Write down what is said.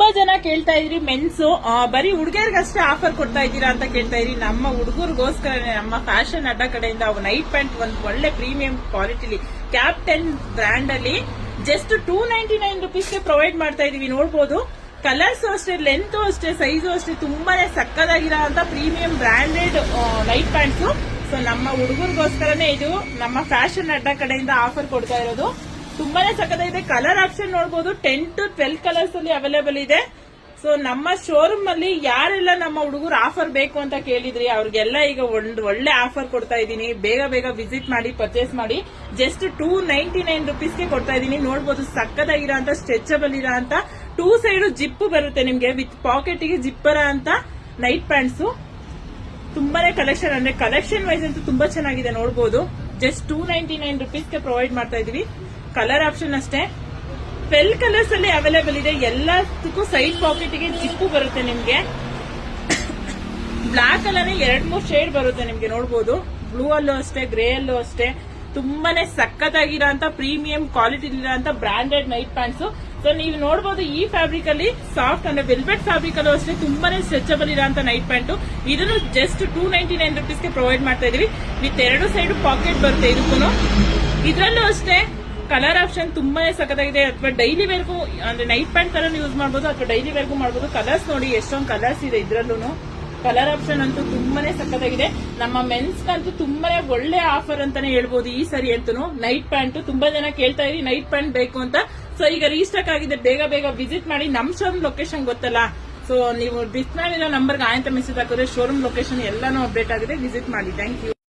ತುಂಬಾ ಜನ ಕೇಳ್ತಾ ಇದ್ರಿ ಮೆನ್ಸ್ ಬರೀ ಹುಡುಗಿಯರಿಗಷ್ಟೇ ಆಫರ್ ಕೊಡ್ತಾ ಇದ್ದೀರಾ ಅಂತ ಕೇಳ್ತಾ ಇದ್ರಿ. ನಮ್ಮ ಹುಡುಗರಿಗೋಸ್ಕರನೇ ನಮ್ಮ ಫ್ಯಾಷನ್ ಅಡ್ಡ ಕಡೆಯಿಂದ ನೈಟ್ ಪ್ಯಾಂಟ್ ಒಂದು ಒಳ್ಳೆ ಪ್ರೀಮಿಯಂ ಕ್ವಾಲಿಟಿಲಿ ಕ್ಯಾಪ್ಟನ್ ಬ್ರ್ಯಾಂಡ್ ಅಲ್ಲಿ ಜಸ್ಟ್ 299 ರುಪೀಸ್ಗೆ ಪ್ರೊವೈಡ್ ಮಾಡ್ತಾ ಇದೀವಿ. ನೋಡಬಹುದು ಕಲರ್ಸ್ ಅಷ್ಟೇ, ಲೆಂತ್ ಅಷ್ಟೇ, ಸೈಜು ಅಷ್ಟೇ ತುಂಬಾನೇ ಸಕ್ಕದಾಗಿರೋ ಅಂತ premium branded night pants. So ನಮ್ಮ ಹುಡುಗರಿಗೋಸ್ಕರನೇ ಇದು ನಮ್ಮ ಫ್ಯಾಷನ್ ಅಡ್ಡ ಕಡೆಯಿಂದ ಆಫರ್ ಕೊಡ್ತಾ ಇರೋದು. ತುಂಬಾನೇ ಸಕ್ಕದಾಗಿದೆ. ಕಲರ್ ಆಪ್ಷನ್ ನೋಡಬಹುದು 10 to 12 ಕಲರ್ಸ್ ಅಲ್ಲಿ ಅವೈಲೇಬಲ್ ಇದೆ. ಸೊ ನಮ್ಮ ಶೋರೂಮ್ ಅಲ್ಲಿ ಯಾರೆಲ್ಲ ನಮ್ಮ ಹುಡುಗರು ಆಫರ್ ಬೇಕು ಅಂತ ಕೇಳಿದ್ರಿ ಅವ್ರಿಗೆಲ್ಲ ಈಗ ಒಂದು ಒಳ್ಳೆ ಆಫರ್ ಕೊಡ್ತಾ ಇದ್ದೀನಿ. ಬೇಗ ಬೇಗ ವಿಸಿಟ್ ಮಾಡಿ ಪರ್ಚೇಸ್ ಮಾಡಿ. ಜಸ್ಟ್ 299 ರುಪೀಸ್ಗೆ ಕೊಡ್ತಾ ಇದ್ದೀನಿ. ನೋಡಬಹುದು ಸಕ್ಕದಾಗಿರೋ ಅಂತ ಸ್ಟ್ರೆಚಬಲ್ ಇರೋ ಅಂತ 2 ಸೈಡ್ ಜಿಪ್ ಬರುತ್ತೆ ನಿಮ್ಗೆ ವಿತ್ ಪಾಕೆಟ್ ಗೆ ಜಿಪ್ಪರ ಅಂತ ನೈಟ್ ಪ್ಯಾಂಟ್ಸ್. ತುಂಬಾನೇ ಕಲೆಕ್ಷನ್ ಅಂದ್ರೆ ಕಲೆಕ್ಷನ್ ವೈಸ್ ಅಂತೂ ತುಂಬಾ ಚೆನ್ನಾಗಿದೆ. ನೋಡಬಹುದು ಜಸ್ಟ್ 299 ರುಪೀಸ್ಗೆ ಪ್ರೊವೈಡ್ ಮಾಡ್ತಾ ಇದೀವಿ. ಕಲರ್ ಆಪ್ಷನ್ ಅಷ್ಟೇ 12 ಕಲರ್ಸ್ ಅಲ್ಲಿ ಅವೈಲೇಬಲ್ ಇದೆ. ಎಲ್ಲದಕ್ಕೂ ಸೈಡ್ ಪಾಕೆಟ್ ಗೆ ಜಿಪ್ಪು ಬರುತ್ತೆ ನಿಮ್ಗೆ. ಬ್ಲಾಕ್ ಅಲ್ಲೇ 2-3 ಶೇಡ್ ಬರುತ್ತೆ ನಿಮ್ಗೆ. ನೋಡಬಹುದು ಬ್ಲೂ ಅಲ್ಲೂ ಅಷ್ಟೇ, ಗ್ರೇ ಅಲ್ಲೂ ಅಷ್ಟೇ. ತುಂಬಾನೇ ಸಕ್ಕತ್ತಾಗಿರೋ ಅಂತ ಪ್ರೀಮಿಯಂ ಕ್ವಾಲಿಟಿ ಇರೋ ಅಂತ ಬ್ರಾಂಡೆಡ್ ನೈಟ್ ಪ್ಯಾಂಟ್ಸ್. ಸೊ ನೀವು ನೋಡಬಹುದು ಈ ಫ್ಯಾಬ್ರಿಕ್ ಅಲ್ಲಿ ಸಾಫ್ಟ್ ಅಂದ್ರೆ ವೆಲ್ವೆಟ್ ಫ್ಯಾಬ್ರಿಕ್ ಅಲ್ಲೂ ಅಷ್ಟೇ ತುಂಬಾನೇ ಸ್ಟ್ರೆಚಬಲ್ ಇರೋ ಅಂತ ನೈಟ್ ಪ್ಯಾಂಟ್. ಇದನ್ನು ಜಸ್ಟ್ 299 ರುಪೀಸ್ಗೆ ಪ್ರೊವೈಡ್ ಮಾಡ್ತಾ ಇದೀವಿ. ವಿತ್ 2 ಸೈಡ್ ಪಾಕೆಟ್ ಬರುತ್ತೆ ಇದಕ್ಕೂ. ಇದರಲ್ಲೂ ಅಷ್ಟೇ ಕಲರ್ ಆಪ್ಷನ್ ತುಂಬಾನೇ ಸಕ್ಕತ್ತಾಗಿದೆ. ಅಥವಾ ಡೈಲಿ ವೇರ್ಗೂ ಅಂದ್ರೆ ನೈಟ್ ಪ್ಯಾಂಟ್ ತರ ಯೂಸ್ ಮಾಡಬಹುದು ಅಥವಾ ಡೈಲಿ ವೇರ್ಗೂ ಮಾಡಬಹುದು. ಕಲರ್ಸ್ ನೋಡಿ ಎಷ್ಟೊಂದು ಕಲರ್ಸ್ ಇದೆ ಇದ್ರಲ್ಲೂ. ಕಲರ್ ಆಪ್ಷನ್ ಅಂತೂ ತುಂಬಾನೇ ಸಕ್ಕತ್ತಾಗಿದೆ. ನಮ್ಮ ಮೆನ್ಸ್ ಅಂತೂ ತುಂಬಾನೇ ಒಳ್ಳೆ ಆಫರ್ ಅಂತಾನೆ ಹೇಳ್ಬೋದು ಈ ಸರಿ ಅಂತೂ. ನೈಟ್ ಪ್ಯಾಂಟ್ ತುಂಬಾ ಜನ ಕೇಳ್ತಾ ಇರಿ ನೈಟ್ ಪ್ಯಾಂಟ್ ಬೇಕು ಅಂತ. ಸೊ ಈಗ ರೀಸ್ಟಾಕ್ ಆಗಿದೆ. ಬೇಗ ಬೇಗ ವಿಸಿಟ್ ಮಾಡಿ. ನಮ್ ಶೋರೂಮ್ ಲೊಕೇಶನ್ ಗೊತ್ತಲ್ಲ. ಸೊ ನೀವು ಡಿಸ್ಪ್ಲೇ ಇರೋ ನಂಬರ್ಗೆ ಆಯಂತ ಮೆಸೇಜ್ ಹಾಕಿದ್ರೆ ಶೋರೂಮ್ ಲೊಕೇಶನ್ ಎಲ್ಲಾನು ಅಪ್ಡೇಟ್ ಆಗಿದೆ. ವಿಸಿಟ್ ಮಾಡಿ. Thank you.